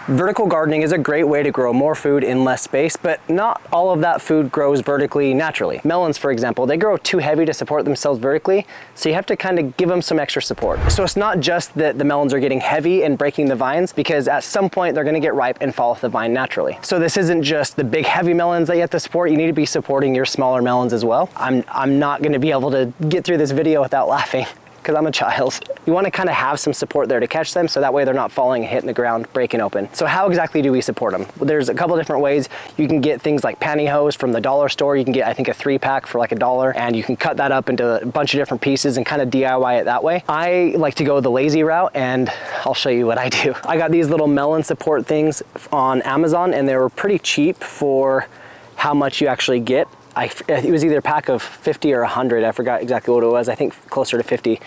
Vertical gardening is a great way to grow more food in less space, but not all of that food grows vertically naturally. Melons, for example, they grow too heavy to support themselves vertically, so you have to kind of give them some extra support. So it's not just that the melons are getting heavy and breaking the vines, because at some point they're gonna get ripe and fall off the vine naturally. So this isn't just the big heavy melons that you have to support, you need to be supporting your smaller melons as well. I'm not gonna be able to get through this video without laughing, because I'm a child. You want to kind of have some support there to catch them, so that way they're not falling and hitting the ground, breaking open. So how exactly do we support them? Well, there's a couple different ways. You can get things like pantyhose from the dollar store. You can get, I think, a 3-pack for like $1, and you can cut that up into a bunch of different pieces and kind of DIY it that way. I like to go the lazy route, and I'll show you what I do. I got these little melon support things on Amazon, and they were pretty cheap for how much you actually get. It was either a pack of 50 or 100, I forgot exactly what it was, I think closer to 50.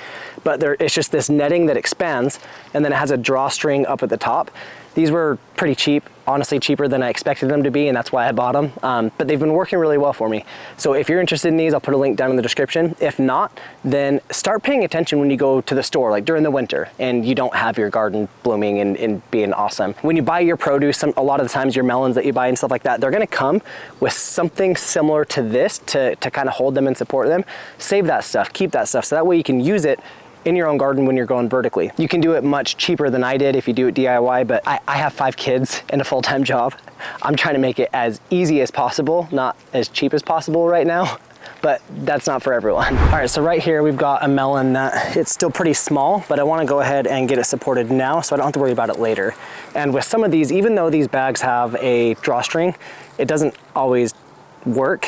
But it's just this netting that expands, and then it has a drawstring up at the top. These were pretty cheap, honestly cheaper than I expected them to be, and that's why I bought them. But they've been working really well for me. So if you're interested in these, I'll put a link down in the description. If not, then start paying attention when you go to the store, like during the winter, and you don't have your garden blooming and being awesome. When you buy your produce, a lot of the times your melons that you buy and stuff like that, they're gonna come with something similar to this to kind of hold them and support them. Save that stuff, keep that stuff, so that way you can use it in your own garden when you're going vertically. You can do it much cheaper than I did if you do it DIY, but I have 5 kids and a full-time job. I'm trying to make it as easy as possible, not as cheap as possible right now, but that's not for everyone. All right, so right here we've got a melon that it's still pretty small, but I wanna go ahead and get it supported now so I don't have to worry about it later. And with some of these, even though these bags have a drawstring, it doesn't always work.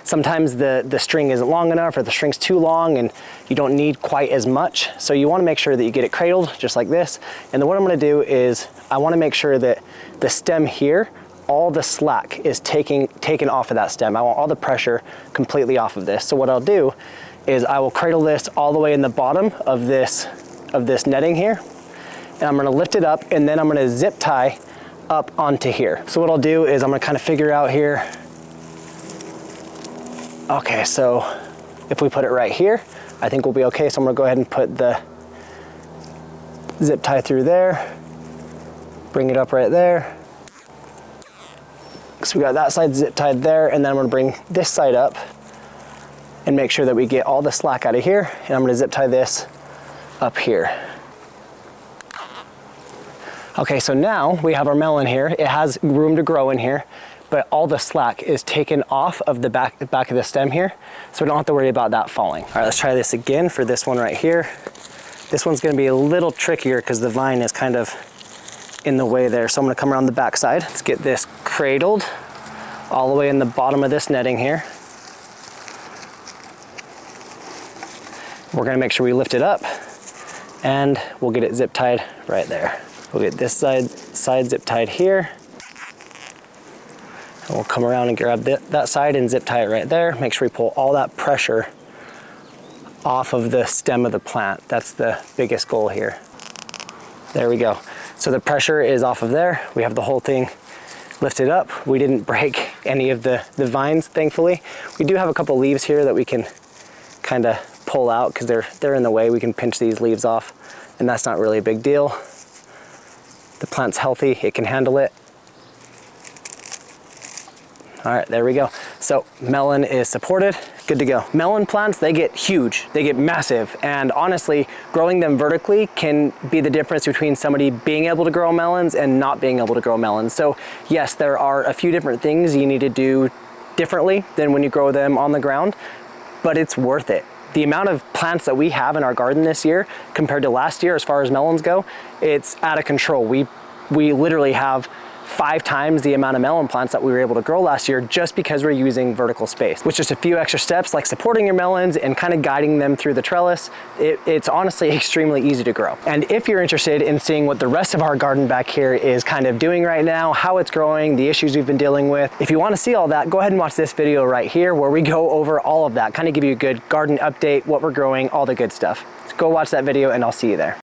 Sometimes the string isn't long enough, or the string's too long and you don't need quite as much. So you want to make sure that you get it cradled just like this. And then what I'm going to do is I want to make sure that the stem here, all the slack is taken off of that stem. I want all the pressure completely off of this. So what I'll do is I will cradle this all the way in the bottom of this netting here, and I'm going to lift it up, and then I'm going to zip tie up onto here. So what I'll do is I'm going to kind of figure out here. Okay, so if we put it right here, I think we'll be okay. So I'm gonna go ahead and put the zip tie through there, bring it up right there. So we got that side zip tied there, and then I'm gonna bring this side up and make sure that we get all the slack out of here, and I'm gonna zip tie this up here. Okay, so now we have our melon here. It has room to grow in here, but all the slack is taken off of the back of the stem here, so we don't have to worry about that falling. All right, let's try this again for this one right here. This one's gonna be a little trickier because the vine is kind of in the way there. So I'm gonna come around the back side. Let's get this cradled all the way in the bottom of this netting here. We're gonna make sure we lift it up, and we'll get it zip tied right there. We'll get this side zip tied here. And we'll come around and grab that side and zip tie it right there. Make sure we pull all that pressure off of the stem of the plant. That's the biggest goal here. There we go. So the pressure is off of there. We have the whole thing lifted up. We didn't break any of the vines, thankfully. We do have a couple leaves here that we can kind of pull out because they're in the way. We can pinch these leaves off, and that's not really a big deal. The plant's healthy, it can handle it. All right, there we go. So melon is supported, good to go. Melon plants, they get huge, they get massive, and honestly, growing them vertically can be the difference between somebody being able to grow melons and not being able to grow melons. So yes, there are a few different things you need to do differently than when you grow them on the ground, but it's worth it. The amount of plants that we have in our garden this year compared to last year as far as melons go, it's out of control. We literally have 5 times the amount of melon plants that we were able to grow last year just because we're using vertical space. With just a few extra steps like supporting your melons and kind of guiding them through the trellis, it's honestly extremely easy to grow. And if you're interested in seeing what the rest of our garden back here is kind of doing right now, how it's growing, the issues we've been dealing with, if you want to see all that, go ahead and watch this video right here where we go over all of that, kind of give you a good garden update, what we're growing, all the good stuff. So go watch that video and I'll see you there.